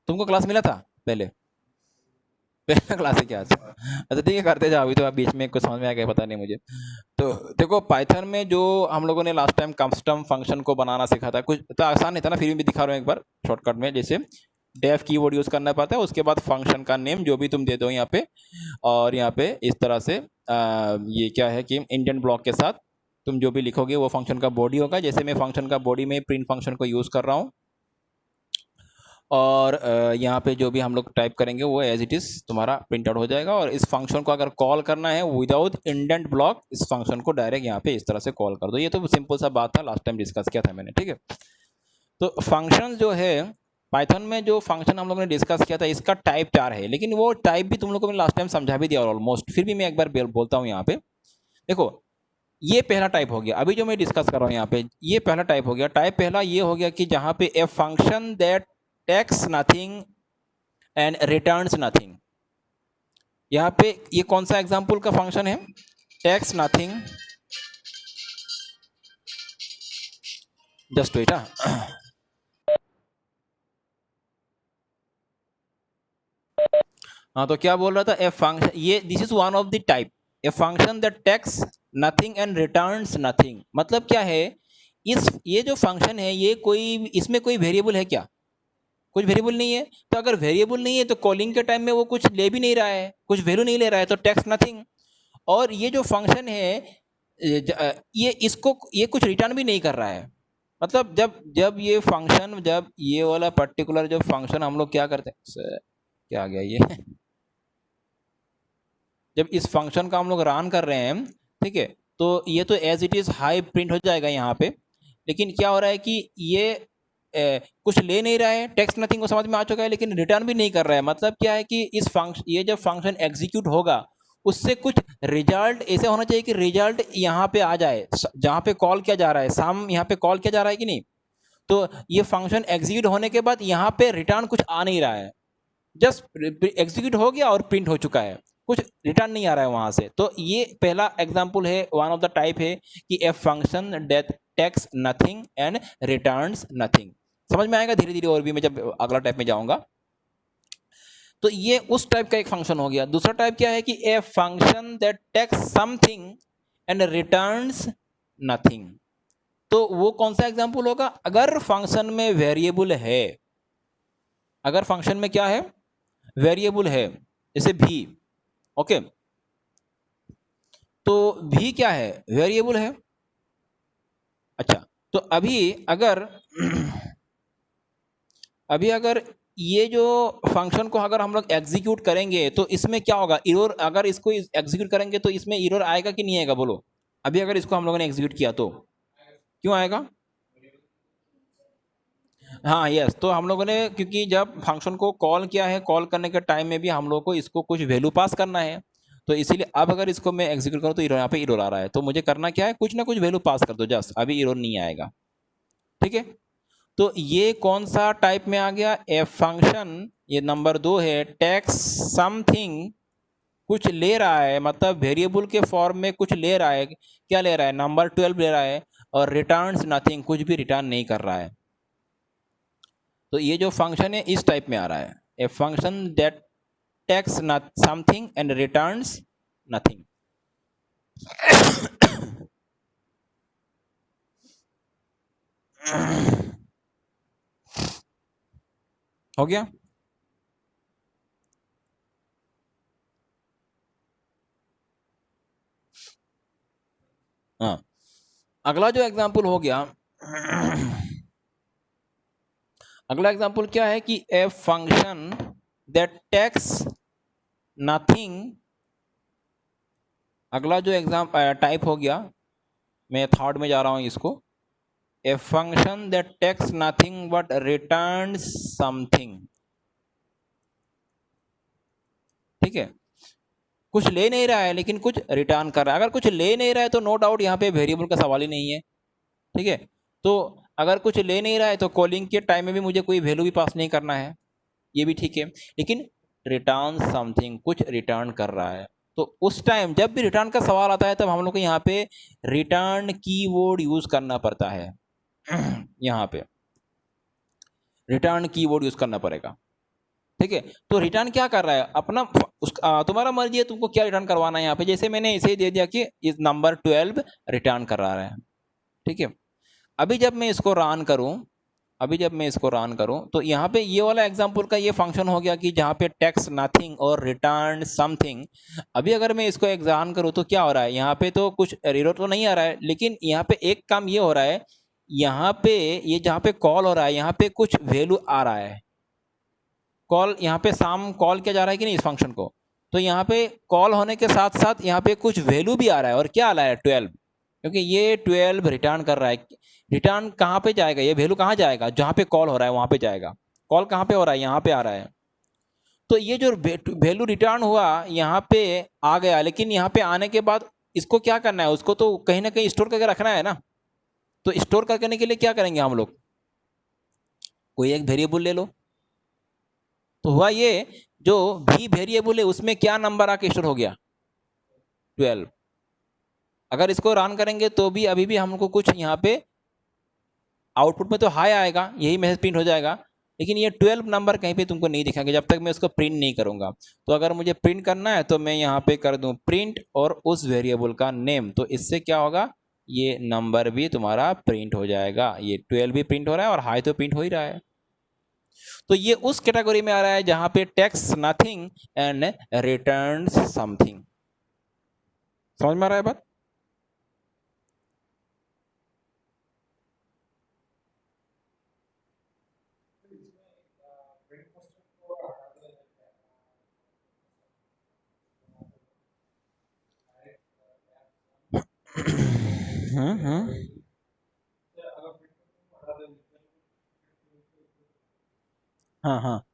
तुमको क्लास मिला था पहले? पहला क्लास है क्या? अच्छा ठीक है, करते जाओ, अभी तो आप बीच में कुछ समझ में आ गया पता नहीं मुझे। तो देखो पाइथन में जो हम लोगों ने लास्ट टाइम कस्टम फंक्शन को बनाना सीखा था, कुछ तो आसान नहीं था ना, फिर भी दिखा रहा हूँ एक बार शॉर्टकट में। जैसे डेफ कीवर्ड यूज करना पड़ता है, उसके बाद फंक्शन का नेम जो भी तुम दे दो यहाँ पे, और यहाँ पे इस तरह से ये क्या है कि इंडेंट ब्लॉक के साथ तुम जो भी लिखोगे वो फंक्शन का बॉडी होगा। जैसे मैं फंक्शन का बॉडी में प्रिंट फंक्शन को यूज कर रहा हूँ, और यहाँ पे जो भी हम लोग टाइप करेंगे वो एज इट इज़ तुम्हारा प्रिंट आउट हो जाएगा। और इस फंक्शन को अगर कॉल करना है विदाउट इंडेंट ब्लॉक, इस फंक्शन को डायरेक्ट यहाँ पे इस तरह से कॉल कर दो। ये तो सिंपल सा बात था, लास्ट टाइम डिस्कस किया था मैंने, ठीक है। तो फंक्शन जो है पाइथन में, जो फंक्शन हम लोगों ने डिस्कस किया था, इसका टाइप 4 है, लेकिन वो टाइप भी तुम लोगों को मैंने लास्ट टाइम समझा भी दिया ऑलमोस्ट, फिर भी मैं एक बार बोलता हूँ यहाँ पे। देखो ये पहला टाइप हो गया, अभी जो मैं डिस्कस कर रहा हूँ यहाँ पे, ये पहला टाइप हो गया। टाइप पहला ये हो गया कि जहाँ पे a function that takes nothing and returns nothing. यहाँ पे ये कौन सा एग्जाम्पल का फंक्शन है? Takes nothing, just wait. हाँ तो क्या बोल रहा था? ए फंक्शन, ये this is one of the type, a function that takes nothing and returns nothing. मतलब क्या है, इस ये जो फंक्शन है ये कोई, इसमें कोई वेरिएबल है क्या? कुछ वेरिएबल नहीं है। तो अगर वेरिएबल नहीं है तो कॉलिंग के टाइम में वो कुछ ले भी नहीं रहा है, कुछ वैल्यू नहीं ले रहा है, तो टेक्स्ट नथिंग। और ये जो फंक्शन है ये इसको, ये कुछ रिटर्न भी नहीं कर रहा है। मतलब जब जब ये फंक्शन, जब ये वाला पर्टिकुलर जो फंक्शन हम लोग क्या करते हैं, क्या आ गया ये जब इस फंक्शन का हम लोग रन कर रहे हैं, ठीक है, तो ये तो as it is hi print हो जाएगा यहाँ पे। लेकिन क्या हो रहा है कि ये कुछ ले नहीं रहा है, टेक्स्ट नथिंग को समझ में आ चुका है, लेकिन रिटर्न भी नहीं कर रहा है। मतलब क्या है कि इस फंक्शन, ये जब फंक्शन एग्जीक्यूट होगा उससे कुछ रिजल्ट ऐसे होना चाहिए कि रिजल्ट यहाँ पे आ जाए, जहाँ पे कॉल किया जा रहा है, सम यहाँ पे कॉल किया जा रहा है कि नहीं। तो ये फंक्शन एग्जीक्यूट होने के बाद यहाँ पे रिटर्न कुछ आ नहीं रहा है, जस्ट एग्जीक्यूट हो गया और प्रिंट हो चुका है, कुछ रिटर्न नहीं आ रहा है वहां से। तो ये पहला एग्जांपल है, वन ऑफ द टाइप है कि a function that takes nothing and returns nothing. समझ में आएगा धीरे धीरे और भी, मैं जब अगला टाइप में जाऊंगा। तो ये उस टाइप का एक फंक्शन हो गया। दूसरा टाइप क्या है कि a function that takes something and returns nothing. तो वो कौन सा एग्जांपल होगा? अगर फंक्शन में वेरिएबल है, अगर फंक्शन में क्या है, वेरिएबल है, जैसे भी, ओके। तो भी क्या है? वेरिएबल है। अच्छा, तो अभी अगर ये जो फंक्शन को अगर हम लोग एग्जीक्यूट करेंगे तो इसमें क्या होगा? एरर। अगर इसको एग्जीक्यूट करेंगे तो इसमें एरर आएगा कि नहीं आएगा? बोलो। अभी अगर इसको हम लोगों ने एग्जीक्यूट किया तो क्यों आएगा? हाँ यस, तो हम लोगों ने, क्योंकि जब फंक्शन को कॉल किया है, कॉल करने के टाइम में भी हम लोग को इसको कुछ वैल्यू पास करना है, तो इसीलिए अब अगर इसको मैं एग्जीक्यूट करूँ तो यहाँ पे एरर आ रहा है, तो मुझे करना क्या है, कुछ ना कुछ वैल्यू पास कर दो, जस्ट अभी एरर नहीं आएगा, ठीक है। तो ये कौन सा टाइप में आ गया? ए फंक्शन, ये नंबर 2 है, टेक्स समथिंग, कुछ ले रहा है, मतलब वेरिएबल के फॉर्म में कुछ ले रहा है। क्या ले रहा है? नंबर 12 ले रहा है, और रिटर्न्स नथिंग, कुछ भी रिटर्न नहीं कर रहा है। तो ये जो फंक्शन है इस टाइप में आ रहा है, a function that takes something and returns nothing. हो गया? हाँ, अगला जो एग्जांपल हो गया, अगला एग्जांपल क्या है कि a function that takes nothing. अगला जो एग्जाम टाइप हो गया, मैं थर्ड में जा रहा हूं इसको, a function that takes nothing but returns something, ठीक है। कुछ ले नहीं रहा है लेकिन कुछ रिटर्न कर रहा है। अगर कुछ ले नहीं रहा है तो नो डाउट यहाँ पे वेरिएबल का सवाल ही नहीं है, ठीक है। तो अगर कुछ ले नहीं रहा है तो कॉलिंग के टाइम में भी मुझे कोई वैल्यू भी पास नहीं करना है, ये भी ठीक है। लेकिन रिटर्न समथिंग, कुछ रिटर्न कर रहा है, तो उस टाइम जब भी रिटर्न का सवाल आता है तब हम लोग को यहाँ पे रिटर्न कीवर्ड यूज करना पड़ता है। यहाँ पे रिटर्न कीवर्ड यूज करना पड़ेगा। ठीक है। तो रिटर्न क्या कर रहा है अपना तुम्हारा मर्जी है तुमको क्या रिटर्न करवाना है यहाँ पे। जैसे मैंने इसे दे दिया कि इस नंबर 12 रिटर्न कर रहा है, ठीक है। अभी जब मैं इसको रन करूं तो यहाँ पे ये वाला एग्जांपल का ये फंक्शन हो गया कि जहाँ पे टेक्स्ट नथिंग और रिटर्न समथिंग। अभी अगर मैं इसको एग्जाम करूं तो क्या हो रहा है, यहाँ पे तो कुछ एरर तो नहीं आ रहा है, लेकिन यहाँ पे एक काम ये हो रहा है, यहाँ पे ये जहाँ पे कॉल हो रहा है यहाँ पे कुछ वैल्यू आ रहा है। कॉल यहाँ पे साम कॉल किया जा रहा है कि नहीं इस फंक्शन को, तो यहाँ पे कॉल होने के साथ साथ यहाँ पे कुछ वैल्यू भी आ रहा है। और क्या आ रहा है 12, क्योंकि ये 12 रिटर्न कर रहा है। रिटर्न कहाँ पे जाएगा, ये वैल्यू कहाँ जाएगा, जहाँ पे कॉल हो रहा है वहाँ पे जाएगा। कॉल कहाँ पे हो रहा है, यहाँ पे आ रहा है। तो ये जो वैल्यू रिटर्न हुआ यहाँ पे आ गया, लेकिन यहाँ पे आने के बाद इसको क्या करना है, उसको तो कहीं ना कहीं स्टोर करके रखना है ना। तो स्टोर करने के लिए क्या करेंगे हम लोग, कोई एक वेरिएबल ले लो। तो हुआ ये जो भी वेरिएबल है उसमें क्या नंबर आके स्टोर हो गया, 12। अगर इसको रन करेंगे तो भी अभी भी हमको कुछ यहाँ पे आउटपुट में तो हाई आएगा, यही मैसेज प्रिंट हो जाएगा, लेकिन ये 12 नंबर कहीं पे तुमको नहीं दिखाएंगे जब तक मैं उसको प्रिंट नहीं करूंगा। तो अगर मुझे प्रिंट करना है तो मैं यहाँ पे कर दूं प्रिंट और उस वेरिएबल का नेम, तो इससे क्या होगा, ये नंबर भी तुम्हारा प्रिंट हो जाएगा। ये 12 भी प्रिंट हो रहा है और हाई तो प्रिंट हो ही रहा है। तो ये उस कैटेगरी में आ रहा है जहां पे text nothing and returns something. समझ में आ रहा है बात। हाँ हाँ,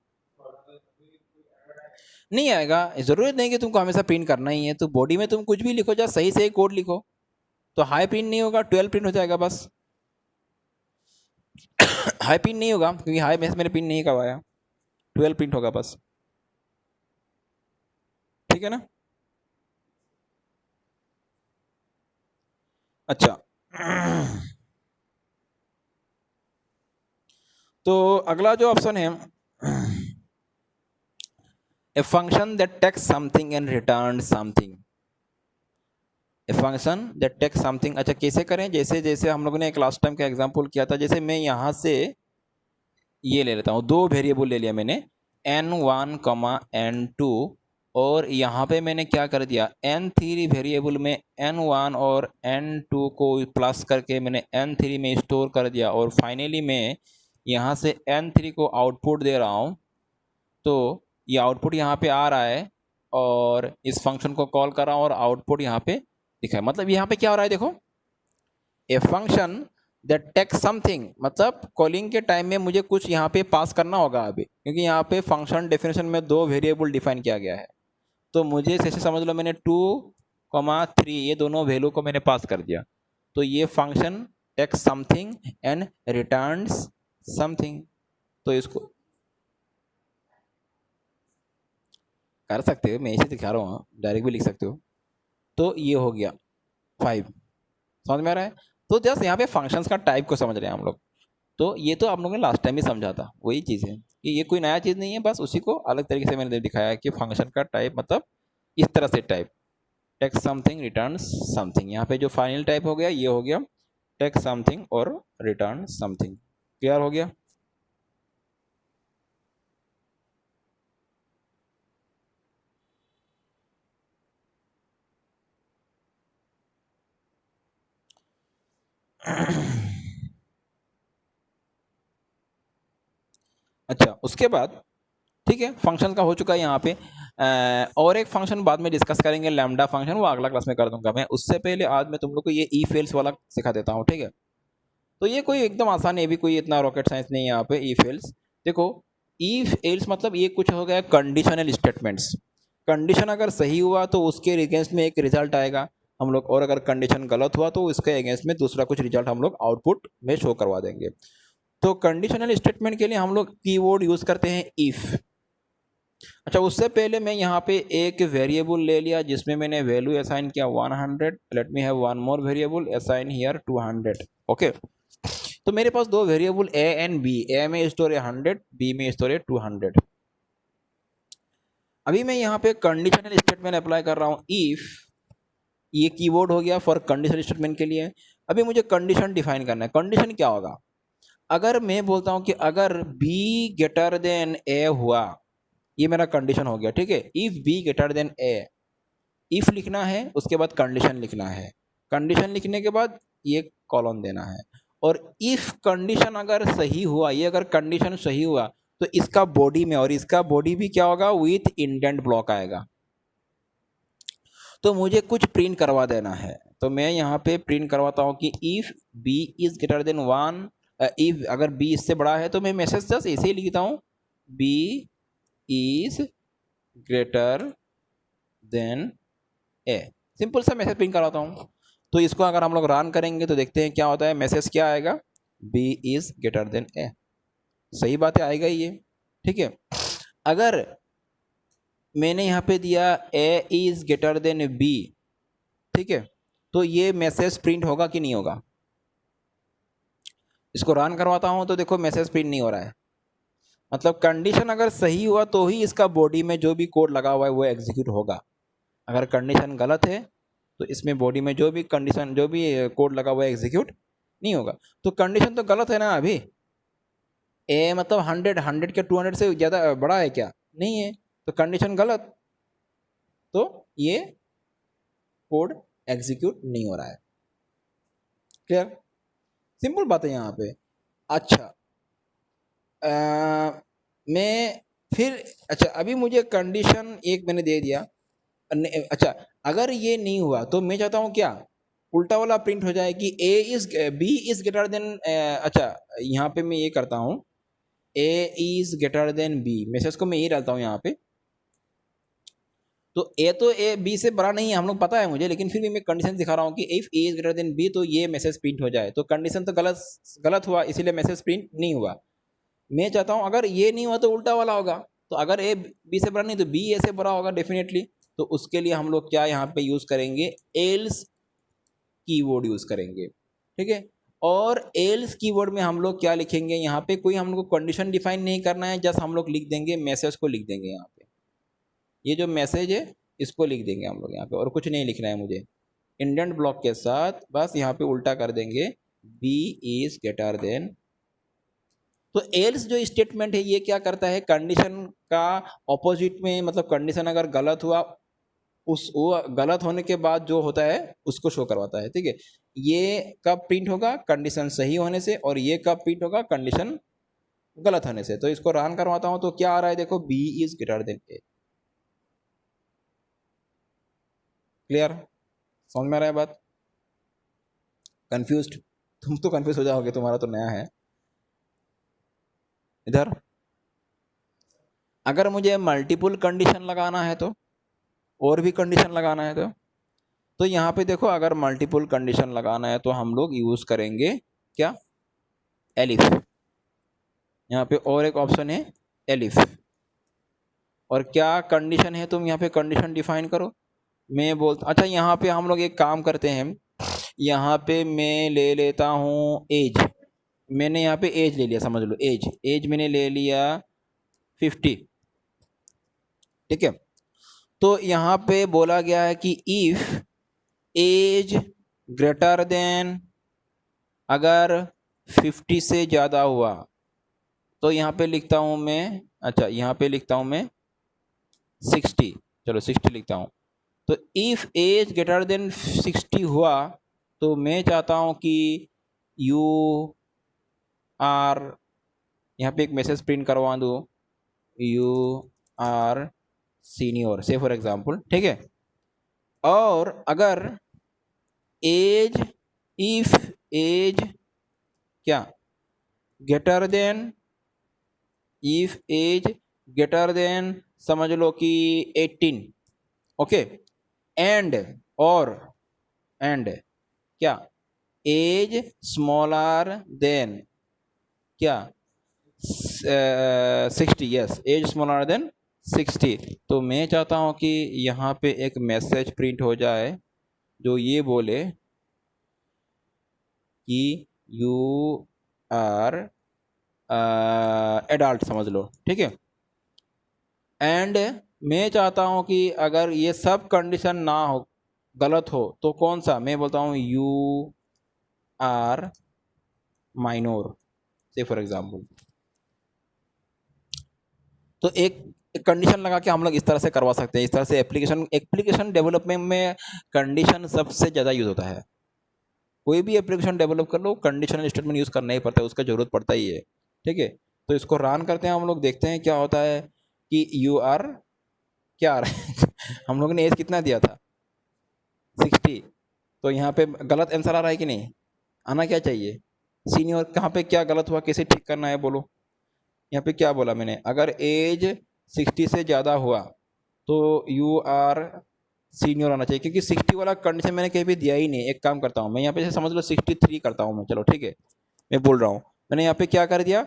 नहीं आएगा। जरूरत नहीं कि तुमको हमेशा प्रिंट करना ही है, तो बॉडी में तुम कुछ भी लिखो, जा सही से कोड लिखो तो हाई प्रिंट नहीं होगा, 12 प्रिंट हो जाएगा बस। हाई प्रिंट नहीं होगा क्योंकि हाई मैंने प्रिंट नहीं करवाया, 12 प्रिंट होगा बस, ठीक है ना। अच्छा तो अगला जो ऑप्शन है, a function that takes something and return something. A function that takes something, अच्छा कैसे करें, जैसे जैसे हम लोगों ने एक लास्ट टाइम का एग्जांपल किया था। जैसे मैं यहाँ से ये ले लेता हूँ, दो वेरिएबल ले लिया मैंने n1 n2, और यहाँ पे मैंने क्या कर दिया, n3 वेरिएबल में n1 और n2 को प्लस करके मैंने n3 में स्टोर कर दिया, और फाइनली मैं यहाँ से n3 को आउटपुट दे रहा हूँ। तो ये आउटपुट यहाँ पे आ रहा है और इस फंक्शन को कॉल कर रहा हूँ और आउटपुट यहाँ पे दिखा है। मतलब यहाँ पे क्या हो रहा है देखो, a function that takes something, मतलब कॉलिंग के टाइम में मुझे कुछ यहाँ पे पास करना होगा अभी, क्योंकि यहाँ पे फंक्शन डेफिनेशन में दो वेरिएबल डिफाइन किया गया है। तो मुझे जैसे समझ लो मैंने 2,3 ये दोनों वैल्यू को मैंने पास कर दिया, तो ये function takes something and returns something. तो इसको कर सकते हो, मैं इसे दिखा रहा हूँ, डायरेक्ट भी लिख सकते हो। तो ये हो गया 5, समझ में आ रहा है। तो जस्ट यहाँ पे फंक्शंस का टाइप को समझ रहे हैं हम लोग। तो ये तो आप लोगों ने लास्ट टाइम ही समझा था, वही चीज़ है कि ये कोई नया चीज़ नहीं है, बस उसी को अलग तरीके से मैंने दिखाया है कि फंक्शन का टाइप मतलब इस तरह से type, text something return something. यहाँ पे जो फाइनल टाइप हो गया ये हो गया टेक्स्ट समथिंग और रिटर्न समथिंग। क्लियर हो गया। अच्छा उसके बाद ठीक है, फंक्शन का हो चुका है यहाँ पे। और एक फंक्शन बाद में डिस्कस करेंगे, लैम्डा फंक्शन, वो अगला क्लास में कर दूंगा मैं। उससे पहले आज मैं तुम लोग को ये ई फेल्स वाला सिखा देता हूँ, ठीक है। तो ये कोई एकदम आसान है, भी कोई इतना रॉकेट साइंस नहीं है यहाँ पे। ई फेल्स देखो, ई एल्स मतलब ये कुछ हो गया कंडीशनल स्टेटमेंट्स। कंडीशन अगर सही हुआ तो उसके अगेंस्ट में एक रिजल्ट आएगा हम लोग, और अगर कंडीशन गलत हुआ तो उसके अगेंस्ट में दूसरा कुछ रिजल्ट हम लोग आउटपुट में शो करवा देंगे। तो कंडीशनल स्टेटमेंट के लिए हम लोग कीवर्ड यूज करते हैं इफ। अच्छा उससे पहले मैं यहाँ पे एक वेरिएबल ले लिया जिसमें मैंने वैल्यू असाइन किया 100। Let me have one more variable assign here 200। Okay, तो मेरे पास दो वेरिएबल ए एंड बी, ए में स्टोर है 100, बी में स्टोर है 200। अभी मैं यहाँ पे कंडीशनल स्टेटमेंट अप्लाई कर रहा हूँ। इफ, ये कीवर्ड हो गया फॉर कंडीशनल स्टेटमेंट के लिए। अभी मुझे कंडीशन डिफाइन करना है। कंडीशन क्या होगा? अगर मैं बोलता हूँ कि अगर बी ग्रेटर देन ए हुआ, ये मेरा कंडीशन हो गया, ठीक है। If be greater than A, if लिखना है, उसके बाद कंडीशन लिखना है, कंडीशन लिखने के बाद ये कॉलम देना है। और इफ कंडीशन अगर सही हुआ, ये अगर कंडीशन सही हुआ तो इसका बॉडी में, और इसका बॉडी भी क्या होगा, विथ इंडेंट ब्लॉक आएगा। तो मुझे कुछ प्रिंट करवा देना है, तो मैं यहाँ पे प्रिंट करवाता हूँ कि if B is greater than 1, if अगर बी इससे बड़ा है तो मैं मैसेज जस्ट ऐसे ही लिखता हूँ, B is greater than A. Simple सा मैसेज प्रिंट करवाता हूँ। तो इसको अगर हम लोग रन करेंगे तो देखते हैं क्या होता है। मैसेज क्या आएगा, बी इज ग्रेटर देन ए। सही बात है, आएगा ही ये, ठीक है। अगर मैंने यहाँ पे दिया ए इज ग्रेटर देन बी, ठीक है, तो ये मैसेज प्रिंट होगा कि नहीं होगा? इसको रन करवाता हूँ तो देखो मैसेज प्रिंट नहीं हो रहा है। मतलब कंडीशन अगर सही हुआ तो ही इसका बॉडी में जो भी कोड लगा हुआ है वो एग्जीक्यूट होगा। अगर कंडीशन गलत है तो इसमें बॉडी में जो भी कंडीशन, जो भी कोड लगा हुआ है एग्जीक्यूट नहीं होगा। तो कंडीशन तो गलत है ना। अभी ए मतलब 100 के 200 से ज़्यादा बड़ा है क्या? नहीं है, तो कंडीशन गलत, तो ये कोड एग्जीक्यूट नहीं हो रहा है। क्लियर? सिंपल बात है यहाँ पे। अच्छा, मैं फिर, अच्छा अभी मुझे कंडीशन एक मैंने दे दिया। अच्छा, अगर ये नहीं हुआ तो मैं चाहता हूँ क्या, उल्टा वाला प्रिंट हो जाए कि A is B is greater than, अच्छा यहाँ पे मैं ये करता हूँ, A is greater than B, message को मैं ये डालता हूँ यहाँ पे। तो ए बी से बड़ा नहीं है, हम लोग पता है मुझे, लेकिन फिर भी मैं कंडीशन दिखा रहा हूँ कि if A is greater than B तो ये मैसेज प्रिंट हो जाए। तो कंडीशन तो गलत हुआ, इसीलिए मैसेज प्रिंट नहीं हुआ। मैं चाहता हूँ अगर ये नहीं हुआ तो उल्टा वाला होगा। तो अगर ए बी से बड़ा नहीं तो बी ए से बड़ा होगा डेफिनेटली। तो उसके लिए हम लोग क्या यहाँ पे यूज करेंगे, एल्स कीवर्ड यूज करेंगे, ठीक है। और एल्स कीवर्ड में हम लोग क्या लिखेंगे, यहाँ पे कोई हम लोग को कंडीशन डिफाइन नहीं करना है, जस्ट हम लोग लिख देंगे मैसेज को, लिख देंगे यहाँ पे, ये जो मैसेज है इसको लिख देंगे हम लोग यहाँ पे, और कुछ नहीं लिखना है मुझे। इंडेंट ब्लॉक के साथ बस यहाँ पे उल्टा कर देंगे, बी इज ग्रेटर देन। तो एल्स जो स्टेटमेंट है ये क्या करता है, कंडीशन का ऑपोजिट में, मतलब कंडीशन अगर गलत हुआ, उस वो गलत होने के बाद जो होता है उसको शो करवाता है, ठीक है। ये कब प्रिंट होगा, कंडीशन सही होने से, और ये कब प्रिंट होगा, कंडीशन गलत होने से। तो इसको रन करवाता हूं तो क्या आ रहा है, देखो B is greater than A. Clear? समझ में आ रहा है बात? कंफ्यूज्ड? तुम तो कंफ्यूज हो जाओगे, तुम्हारा तो नया है। इधर अगर मुझे मल्टीपल कंडीशन लगाना है तो, और भी कंडीशन लगाना है तो यहाँ पे देखो, अगर मल्टीपल कंडीशन लगाना है तो हम लोग यूज करेंगे क्या, एलिफ। यहाँ पे और एक ऑप्शन है एलिफ। और क्या कंडीशन है, तुम यहाँ पे कंडीशन डिफाइन करो। मैं बोलता, अच्छा यहाँ पे हम लोग एक काम करते हैं, यहाँ पे मैं ले लेता हूँ एज। मैंने यहाँ पे एज ले लिया, समझ लो एज, एज मैंने ले लिया 50, ठीक है। तो यहाँ पे बोला गया है कि इफ एज ग्रेटर देन, अगर 50 से ज़्यादा हुआ तो यहाँ पे लिखता हूँ मैं, अच्छा यहाँ पे लिखता हूँ मैं 60, चलो 60 लिखता हूँ। तो इफ एज ग्रेटर देन 60 हुआ तो मैं चाहता हूँ कि यू आर, यहाँ पे एक मैसेज प्रिंट करवा दूँ, यू आर सीनियर से फॉर एग्जाम्पल, ठीक है। और अगर एज, इफ एज क्या greater than, if age greater than समझ लो कि 18, ओके। एंड, और एंड क्या, एज स्मॉलर देन क्या, 60, यस एज स्मॉलर देन 60। तो मैं चाहता हूँ कि यहाँ पे एक मैसेज प्रिंट हो जाए जो ये बोले कि यू आर एडल्ट, समझ लो, ठीक है। एंड मैं चाहता हूं कि अगर ये सब कंडीशन ना हो, गलत हो, तो कौन सा, मैं बोलता हूं यू आर माइनोर से फॉर एग्जाम्पल। तो एक कंडीशन लगा के हम लोग इस तरह से करवा सकते हैं। इस तरह से एप्लीकेशन डेवलपमेंट में कंडीशन सबसे ज़्यादा यूज होता है। कोई भी एप्लीकेशन डेवलप कर लो, कंडीशनल स्टेटमेंट यूज़ करना ही पड़ता है, उसका ज़रूरत पड़ता ही है। ठीक है, तो इसको रन करते हैं हम लोग, देखते हैं क्या होता है कि यू आर क्या आ रहा है हम लोग ने एज कितना दिया था 60, तो यहाँ पे गलत आंसर आ रहा है कि नहीं, आना क्या चाहिए सीनियर। कहाँ पे क्या गलत हुआ, कैसे ठीक करना है बोलो। यहाँ पे क्या बोला मैंने, अगर एज 60 से ज़्यादा हुआ तो यू आर सीनियर होना चाहिए, क्योंकि 60 वाला कंडीशन मैंने कहीं भी दिया ही नहीं। एक काम करता हूँ मैं, यहाँ पे समझ लो 63 करता हूँ मैं, चलो ठीक है, मैं बोल रहा हूँ, मैंने यहाँ पे क्या कर दिया,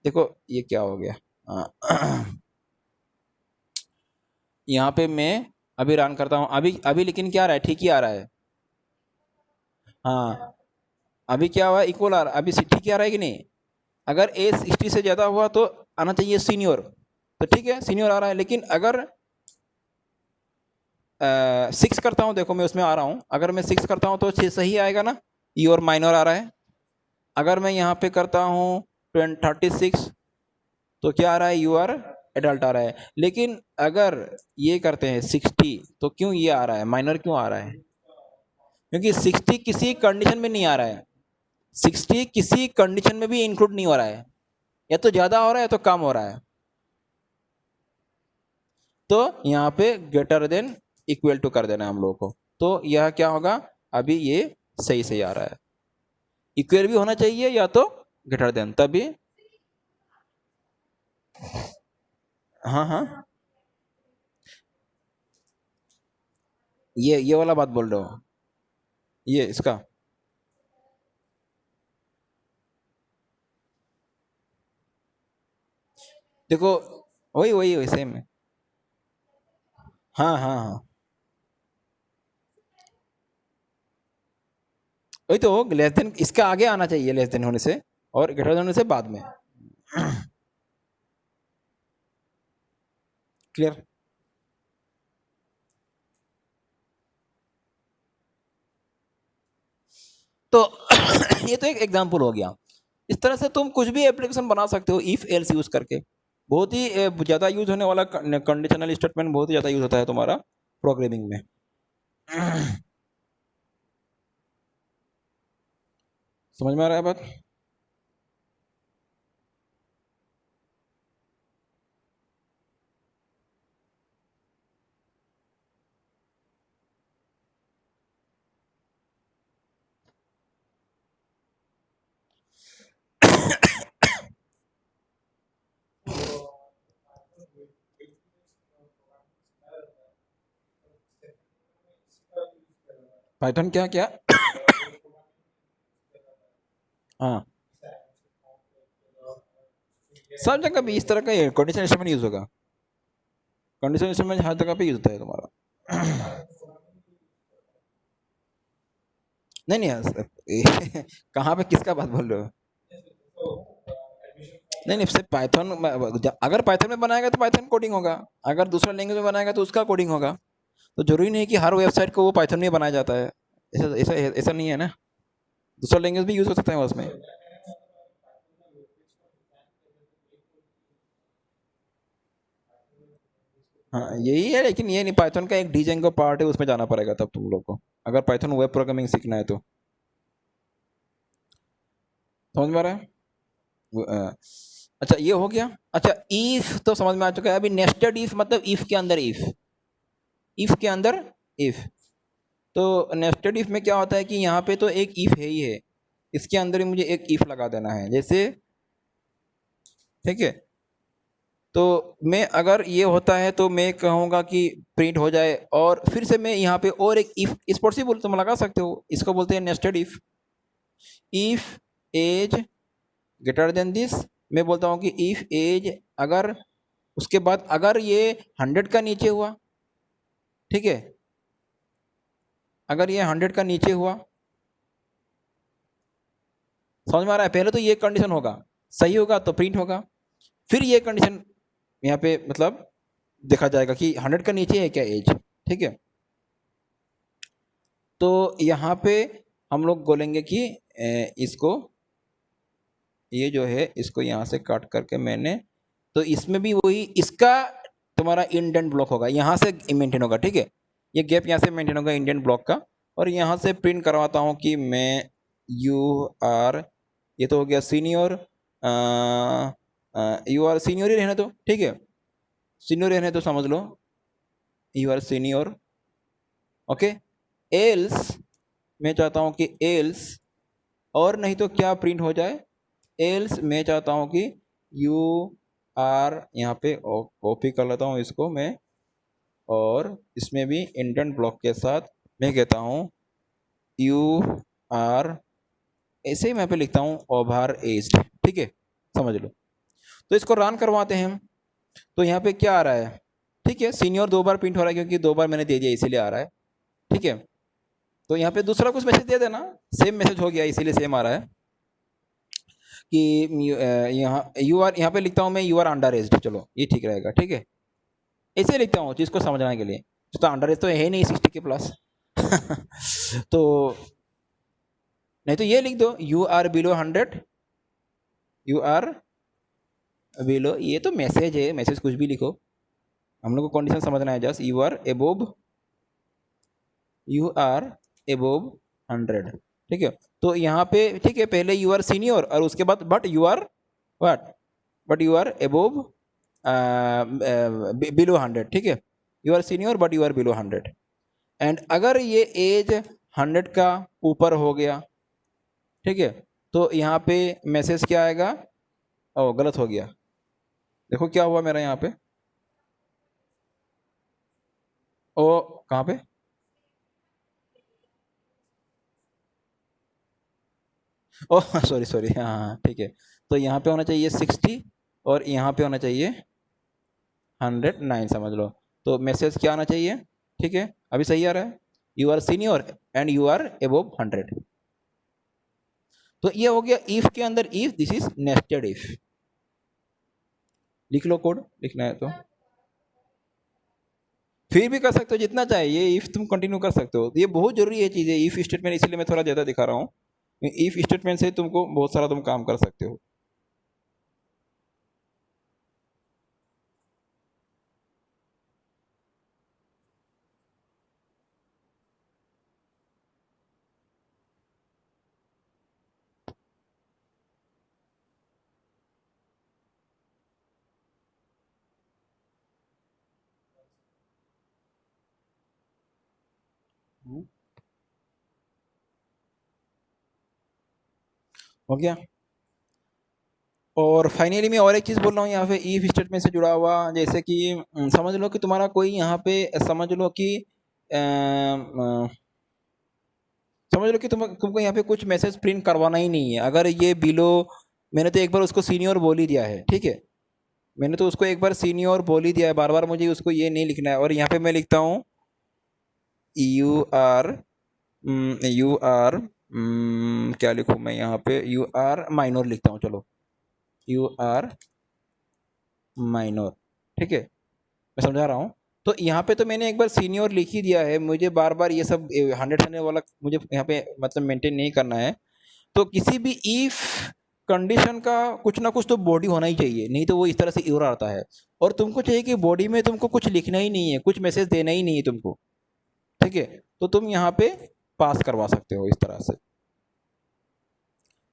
देखो ये क्या हो गया यहाँ पे मैं अभी रन करता हूँ, अभी अभी लेकिन क्या आ रहा है, ठीक ही आ रहा है। हाँ, अभी क्या हुआ, इक्वल आ रहा है, अभी ठीक ही आ रहा है कि नहीं। अगर एज 60 से ज़्यादा हुआ तो आना चाहिए सीनियर, तो ठीक है सीनियर आ रहा है। लेकिन अगर 6 करता हूँ, देखो मैं उसमें आ रहा हूँ, अगर मैं 6 करता हूँ तो सही आएगा ना, योर माइनर आ रहा है। अगर मैं यहाँ पे करता हूँ 36 तो क्या आ रहा है, यू आर एडल्ट आ रहा है। लेकिन अगर ये करते हैं 60 तो क्यों ये आ रहा है, माइनर क्यों आ रहा है, क्योंकि 60 किसी कंडीशन में नहीं आ रहा है, 60 किसी कंडीशन में भी इंक्लूड नहीं हो रहा है, या तो ज़्यादा हो रहा है या तो कम हो रहा है। तो यहाँ पे ग्रेटर देन इक्वल टू कर देना है हम लोगों को, तो यह क्या होगा, अभी ये सही सही आ रहा है। इक्वल भी होना चाहिए या तो ग्रेटर देन, तभी। हाँ हाँ, ये वाला बात बोल रहे हो, ये इसका, देखो वही वही वही सेम है। हाँ हाँ हाँ, वही तो, लेस देन इसका आगे आना चाहिए, लेस देन होने से, और ग्रेटर देन होने से बाद में। क्लियर। तो ये तो एक एग्जांपल हो गया। इस तरह से तुम कुछ भी एप्लीकेशन बना सकते हो इफ एल्स यूज करके। बहुत ही ज़्यादा यूज होने वाला कंडीशनल स्टेटमेंट, बहुत ही ज़्यादा यूज होता है तुम्हारा प्रोग्रामिंग में। समझ में आ रहा है बात। पाइथन क्या क्या हाँ, सब जगह भी इस तरह का कंडीशनल स्टेटमेंट यूज होगा। कंडीशनल स्टेटमेंट हर जगह पे यूज होता है तुम्हारा। नहीं नहीं कहाँ पे किसका बात बोल रहे हो। नहीं नहीं, सिर्फ पाइथन, अगर पाइथन में बनाएगा तो पाइथन कोडिंग होगा, अगर दूसरा लैंग्वेज में बनाएगा तो उसका कोडिंग होगा। तो जरूरी नहीं कि हर वेबसाइट को वो पाइथन में बनाया जाता है, ऐसा ऐसा ऐसा नहीं है ना, दूसरा लैंग्वेज भी यूज हो सकता है उसमें। हाँ यही है, लेकिन ये नहीं, पाइथन का एक डीजेंगो पार्ट है, उसमें जाना पड़ेगा तब तुम लोग को, अगर पाइथन वेब प्रोग्रामिंग सीखना है तो। समझ में आ रहा है अच्छा ये हो गया। अच्छा इफ तो समझ में आ चुका है, अभी नेस्टेड इफ मतलब इफ के अंदर इफ, इफ के अंदर इफ। तो नेस्टेड इफ में क्या होता है कि यहाँ पे तो एक इफ है ही है, इसके अंदर ही मुझे एक इफ लगा देना है, जैसे ठीक है। तो मैं अगर ये होता है तो मैं कहूँगा कि प्रिंट हो जाए, और फिर से मैं यहाँ पे और एक इफ, इस पॉसिबल तुम लगा सकते हो, इसको बोलते हैं nested if. If age greater than this, मैं बोलता हूँ कि इफ एज, अगर उसके बाद अगर ये 100 का नीचे हुआ, ठीक है, अगर ये 100 का नीचे हुआ, समझ में आ रहा है, पहले तो ये कंडीशन होगा, सही होगा तो प्रिंट होगा, फिर ये कंडीशन यहाँ पे मतलब देखा जाएगा कि 100 का नीचे है क्या एज, ठीक है। तो यहाँ पे हम लोग बोलेंगे कि इसको, ये जो है इसको यहाँ से काट करके मैंने, तो इसमें भी वही इसका तुम्हारा इंडेंट ब्लॉक होगा, यहाँ से मेंटेन होगा, ठीक है। ये गैप यहाँ से मेंटेन होगा इंडेंट ब्लॉक का, और यहाँ से प्रिंट करवाता हूँ कि मैं यू आर, ये तो हो गया सीनियर, यू आर सीनियर ही रहने दो, ठीक है, सीनियर रहने तो समझ लो you are senior, okay. Else मैं चाहता हूँ कि एल्स, और नहीं तो क्या प्रिंट हो जाए, एल्स मैं चाहता हूँ कि यू आर, यहाँ पे कॉपी कर लेता हूँ इसको मैं, और इसमें भी इंडेंट ब्लॉक के साथ मैं कहता हूँ यू आर, ऐसे ही मैं पे लिखता हूँ ओवर एज्ड, ठीक है, समझ लो। तो इसको रन करवाते हैं हम, तो यहाँ पे क्या आ रहा है, ठीक है, सीनियर 2 बार प्रिंट हो रहा है क्योंकि 2 बार मैंने दे दिया इसीलिए आ रहा है, ठीक है। तो यहाँ पे दूसरा कुछ मैसेज दे देना, सेम मैसेज हो गया इसीलिए सेम आ रहा है कि यहाँ यू आर, यहाँ पे लिखता हूँ मैं यू आर अंडर एज्ड, चलो ये ठीक रहेगा, ठीक है, ऐसे लिखता हूँ जिसको समझने के लिए, तो अंडर एज तो है नहीं 60 के प्लस तो नहीं तो ये लिख दो you are below 100, you are below, ये तो मैसेज है, मैसेज कुछ भी लिखो, हम लोग को कंडीशन समझना है just, you are above, you are above 100, ठीक है। तो यहाँ पे ठीक है, पहले यू आर सीनियर और उसके बाद but you are what, but you are above below 100, ठीक है, you are senior but you are below 100। And अगर ये एज 100 का ऊपर हो गया, ठीक है, तो यहाँ पे मैसेज क्या आएगा, ओ गलत हो गया, देखो क्या हुआ मेरा यहाँ पे, ओ कहाँ पे, ओह सॉरी सॉरी, हाँ हाँ ठीक है, तो यहाँ पे होना चाहिए 60 और यहाँ पे होना चाहिए 109 समझ लो। तो मैसेज क्या आना चाहिए, ठीक है, अभी सही आ रहा है, you are senior and you are above 100। तो ये हो गया इफ के अंदर if, this is nested if. लिख लो कोड, लिखना है तो फिर भी कर सकते हो जितना चाहिए, इफ तुम कंटिन्यू कर सकते हो, ये बहुत जरूरी है चीज़ है इफ स्टेटमेंट, इसलिए मैं थोड़ा ज़्यादा दिखा रहा हूँ। इफ स्टेटमेंट से तुमको बहुत सारा तुम काम कर सकते हो। हो गया। और फाइनली मैं और एक चीज़ बोल रहा हूँ यहाँ पे इफ स्टेटमेंट से जुड़ा हुआ, जैसे कि समझ लो कि तुम्हारा कोई यहाँ पे समझ लो कि समझ लो कि तुमको यहाँ पे कुछ मैसेज प्रिंट करवाना ही नहीं है, अगर ये बिलो, मैंने तो एक बार उसको सीनियर बोल ही दिया है, ठीक है, मैंने तो उसको एक बार सीनियर बोल ही दिया है, बार बार मुझे उसको ये नहीं लिखना है। और यहाँ पे मैं लिखता हूँ यू आर, यू आर, क्या लिखूँ मैं यहाँ पे, यू आर माइनर लिखता हूँ, चलो यू आर माइनर, ठीक है, मैं समझा रहा हूँ। तो यहाँ पे तो मैंने एक बार सीनियर लिख ही दिया है, मुझे बार बार ये सब 100 वाला मुझे यहाँ पे मतलब मेंटेन नहीं करना है। तो किसी भी इफ कंडीशन का कुछ ना कुछ तो बॉडी होना ही चाहिए, नहीं तो वो इस तरह से एरर आता है। और तुमको चाहिए कि बॉडी में तुमको कुछ लिखना ही नहीं है, कुछ मैसेज देना ही नहीं है तुमको, ठीक है, तो तुम यहाँ पे पास करवा सकते हो इस तरह से।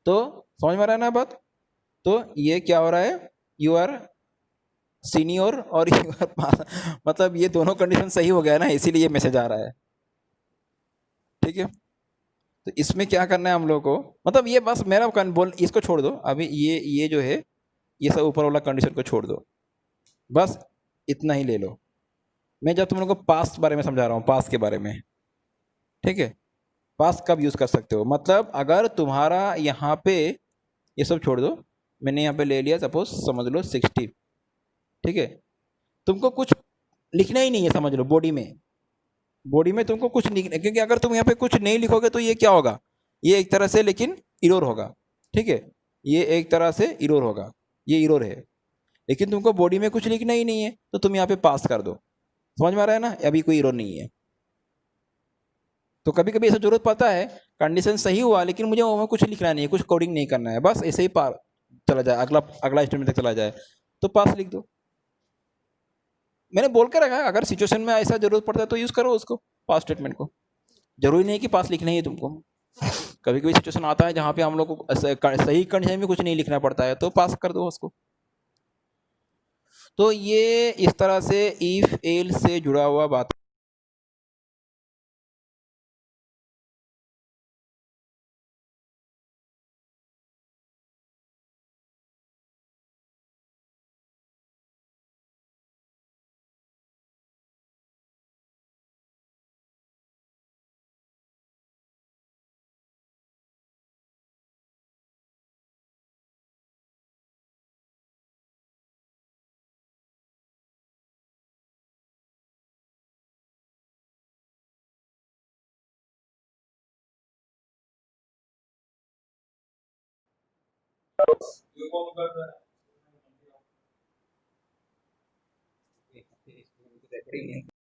तो समझ में आ रहा है ना बात। तो ये क्या हो रहा है, यू आर सीनियर और यू आर पास, मतलब ये दोनों कंडीशन सही हो गया ना, इसीलिए ये मैसेज आ रहा है, ठीक है। तो इसमें क्या करना है हम लोग को, मतलब ये बस मेरा बोल, इसको छोड़ दो अभी, ये जो है ये सब ऊपर वाला कंडीशन को छोड़ दो, बस इतना ही ले लो। मैं जब तुम लोग को पास्ट बारे में समझा रहा हूँ, पास्ट के बारे में, ठीक है, पास्ट कब यूज़ कर सकते हो, मतलब अगर तुम्हारा यहाँ पे, ये सब छोड़ दो, मैंने यहाँ पे ले लिया सपोज समझ लो 60, ठीक है, तुमको कुछ लिखना ही नहीं है, समझ लो बॉडी में, बॉडी में तुमको कुछ लिखना, क्योंकि अगर तुम यहाँ पे कुछ नहीं लिखोगे तो ये क्या होगा, ये एक तरह से लेकिन इरोर होगा, ठीक है, ये एक तरह से इरोर होगा, ये इरोर है। लेकिन तुमको बॉडी में कुछ लिखना ही नहीं है, तो तुम यहाँ पे पास कर दो। समझ में आ रहा है ना? अभी कोई एरर नहीं है। तो कभी कभी ऐसा जरूरत पड़ता है, कंडीशन सही हुआ लेकिन मुझे वहाँ कुछ लिखना नहीं है, कुछ कोडिंग नहीं करना है, बस ऐसे ही पार चला जाए, अगला अगला स्टेटमेंट तक चला जाए, तो पास लिख दो। मैंने बोल के रखा है, अगर सिचुएशन में ऐसा जरूरत पड़ता है तो यूज करो उसको, पास स्टेटमेंट को। जरूरी नहीं कि पास लिखना ही है तुमको। कभी कभी सिचुएशन आता है जहां पे हम लोग को सही कंडीशन में कुछ नहीं लिखना पड़ता है, तो पास कर दो उसको। तो ये इस तरह से इफ एल से जुड़ा हुआ बात।